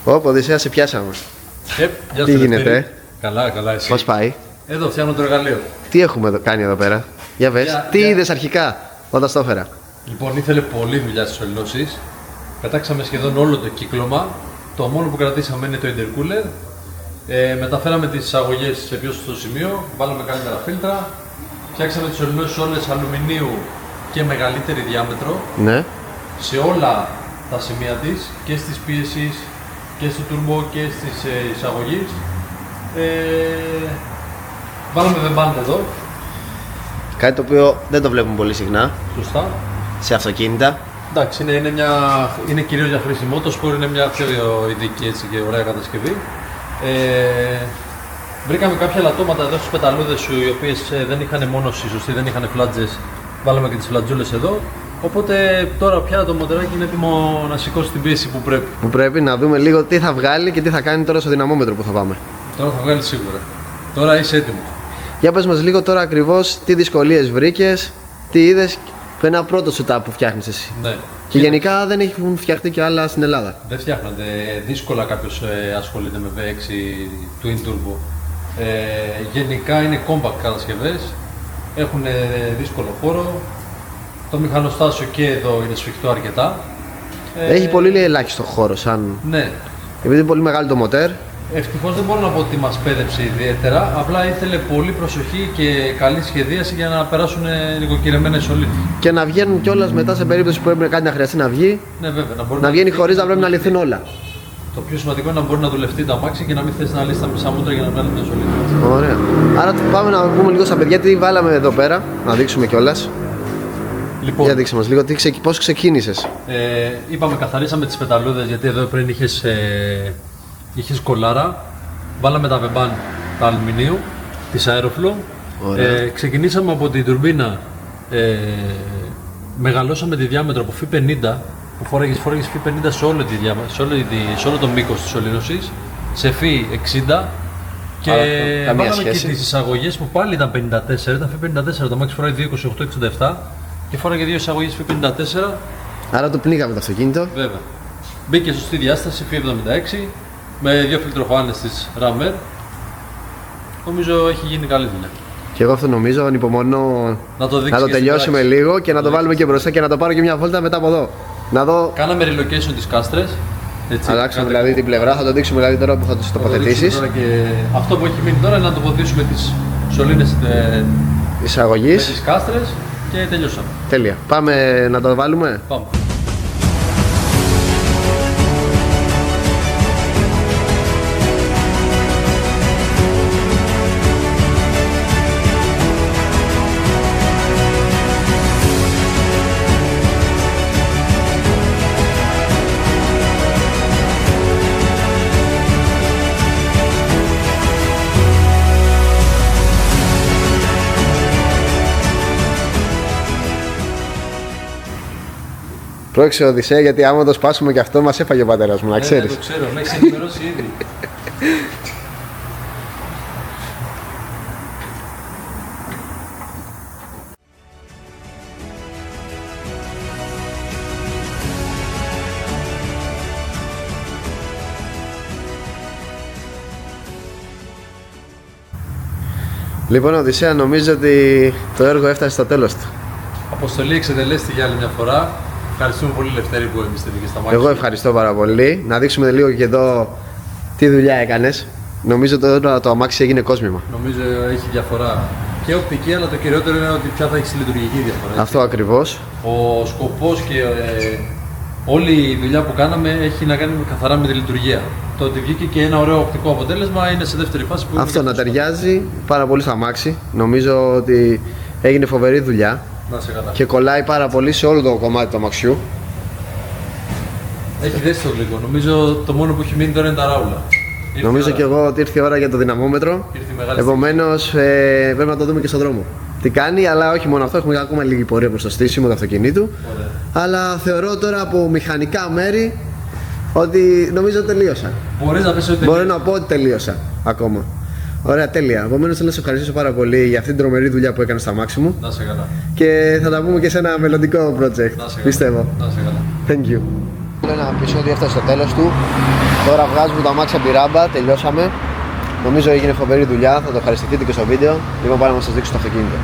Ω, Οδυσσέα, σε πιάσαμε. Τι γίνεται? Καλά, εσύ. Πώς πάει? Εδώ φτιάχνω το εργαλείο. Τι έχουμε κάνει εδώ πέρα? Για πες, τι είδες αρχικά όταν στο έφερα? Λοιπόν, ήθελε πολλή δουλειά στις σωληνώσεις. Πετάξαμε σχεδόν όλο το κύκλωμα. Το μόνο που κρατήσαμε είναι το intercooler. Μεταφέραμε τις εισαγωγές σε πιο σωστό σημείο. Βάλαμε καλύτερα φίλτρα. Φτιάξαμε τις σωληνώσεις όλες αλουμινίου και μεγαλύτερη διάμετρο. Ναι. Σε όλα τα σημεία της, και στις πίεσης και στο turbo και στις εισαγωγής. Βάλαμε βεμπάντ εδώ. Κάτι το οποίο δεν το βλέπουμε πολύ συχνά. Σωστά. Σε αυτοκίνητα. Εντάξει, είναι κυρίως για χρήσιμο. Το σπορ είναι μια πιο ειδική έτσι, και ωραία κατασκευή. Βρήκαμε κάποια λατώματα εδώ στις πεταλούδες σου, οι οποίες δεν είχαν μόνωση σωστή, δεν είχαν φλάτζες. Βάλαμε και τις φλατζούλες εδώ. Οπότε τώρα πια το μοτεράκι είναι έτοιμο να σηκώσει την πίεση που πρέπει. Που πρέπει να δούμε λίγο τι θα βγάλει και τι θα κάνει τώρα στο δυναμόμετρο που θα πάμε. Τώρα θα βγάλει σίγουρα. Τώρα είσαι έτοιμος. Για πες μας λίγο τώρα ακριβώς τι δυσκολίες βρήκες, τι είδες. Ένα πρώτο setup που φτιάχνεις εσύ. Ναι. Και γενικά δεν έχουν φτιαχτεί και άλλα στην Ελλάδα. Δεν φτιάχνονται. Δύσκολα κάποιος ασχολείται με V6 Twin Turbo. Γενικά είναι compact κατασκευές. Έχουν δύσκολο χώρο. Το μηχανοστάσιο και εδώ είναι σφιχτό αρκετά. Έχει πολύ ελάχιστο χώρο σαν. Ναι. Επειδή είναι πολύ μεγάλο το μοτέρ. Ευτυχώς δεν μπορώ να πω ότι μας πέδεψε ιδιαίτερα. Απλά ήθελε πολύ προσοχή και καλή σχεδίαση για να περάσουν νοικοκυρεμένες σωλήνες. Και να βγαίνουν κιόλας μετά σε περίπτωση που πρέπει κάτι να χρειαστεί να βγει. Ναι, βέβαια. Να βγαίνει χωρίς να πρέπει να λυθούν όλα. Το πιο σημαντικό είναι να μπορεί να δουλευτεί το αμάξι και να μην θες να λύσει τα μισά μούτρα για να βγάλει μια σωλήνα. Ωραία. Άρα πάμε να πούμε λίγο στα παιδιά τι βάλαμε εδώ πέρα. Να δείξουμε κιόλας. Λοιπόν, για δείξε μας λίγο πώς ξεκίνησες. Είπαμε, καθαρίσαμε τις πεταλούδες γιατί εδώ πριν είχες κολάρα. Βάλαμε τα βεμπάν τα αλουμινίου της Aeroflow. Ξεκινήσαμε από την τουρμπίνα. Μεγαλώσαμε τη διάμετρο από Φι50 που φόραγες Φι50 σε όλο το μήκος της σωλήνωσης, σε Φι60 και βάλαμε και τις εισαγωγές που πάλι ήταν 54, ήταν Φι54, το μάξι φοράει 228-67 και φόραγε δύο εισαγωγές Φι54. Άρα το πνίγαμε το αυτοκίνητο. Βέβαια. Μπήκε σωστή διάσταση Φι76 με δύο φιλτροφάνες της Ramer. Νομίζω έχει γίνει καλή δουλειά. Και εγώ αυτό νομίζω, ανυπομονώ να το τελειώσουμε λίγο και να το βάλουμε και μπροστά και να το πάρω και μια βόλτα μετά από εδώ. Να δω. Κάναμε relocation τις κάστρες. Αλλάξαμε δηλαδή την πλευρά, θα το δείξουμε δηλαδή τώρα που θα τις τοποθετήσεις. Αυτό που έχει μείνει τώρα είναι να τοποθετήσουμε τις σωλήνες εισαγωγής με τις κάστρες και τελειώσαμε. Τέλεια. Πάμε να το βάλουμε. Πάμε. Πρόκειται Οδυσσέα, γιατί άμα το σπάσουμε και αυτό μας έφαγε ο πατέρας μου, να ξέρεις. Ναι, το ξέρω, με έχεις ενημερώσει ήδη. Λοιπόν, Οδυσσέα, νομίζω ότι το έργο έφτασε στο τέλος του. Αποστολή εξετελέστη για άλλη μια φορά. Ευχαριστούμε πολύ, Λευτέρη, που εμπιστεύτηκε στα μάτια. Εγώ ευχαριστώ πάρα πολύ. Να δείξουμε λίγο και εδώ τι δουλειά έκανες. Νομίζω ότι το αμάξι έγινε κόσμημα. Νομίζω έχει διαφορά και οπτική, αλλά το κυριότερο είναι ότι πια θα έχει λειτουργική διαφορά. Έτσι. Αυτό ακριβώς. Ο σκοπός και όλη η δουλειά που κάναμε έχει να κάνει καθαρά με τη λειτουργία. Το ότι βγήκε και ένα ωραίο οπτικό αποτέλεσμα είναι σε δεύτερη φάση που. Αυτό να ταιριάζει πάρα πολύ στο αμάξι. Νομίζω ότι έγινε φοβερή δουλειά. Και κολλάει πάρα πολύ σε όλο το κομμάτι του αμαξιού. Έχει δέσει το γλυκό. Νομίζω το μόνο που έχει μείνει τώρα είναι τα ράουλα. Νομίζω και εγώ ότι ήρθε η ώρα για το δυναμόμετρο. Επομένως πρέπει να το δούμε και στον δρόμο. Τι κάνει, αλλά όχι μόνο αυτό. Έχουμε ακόμα λίγη πορεία προς το στήσιμο του αυτοκινήτου. Αλλά θεωρώ τώρα από μηχανικά μέρη ότι νομίζω τελείωσα. Μπορείς να πεις ότι μπορώ να πω ότι τελείωσα ακόμα. Ωραία, τέλεια. Επομένως θέλω να σε ευχαριστήσω πάρα πολύ για αυτήν την τρομερή δουλειά που έκανες στα αμάξι μου. Να σε καλά. Και θα τα πούμε και σε ένα μελλοντικό project. Να σε καλά. Πιστεύω. Να σε καλά. Thank you. Ένα επεισόδιο έφτασε στο τέλος του. Τώρα βγάζουμε το αμάξι από τη ράμπα, τελειώσαμε. Νομίζω έγινε φοβερή δουλειά, θα το ευχαριστηθείτε και στο βίντεο. Λοιπόν, πάμε να σας δείξω το αυτοκίνητο.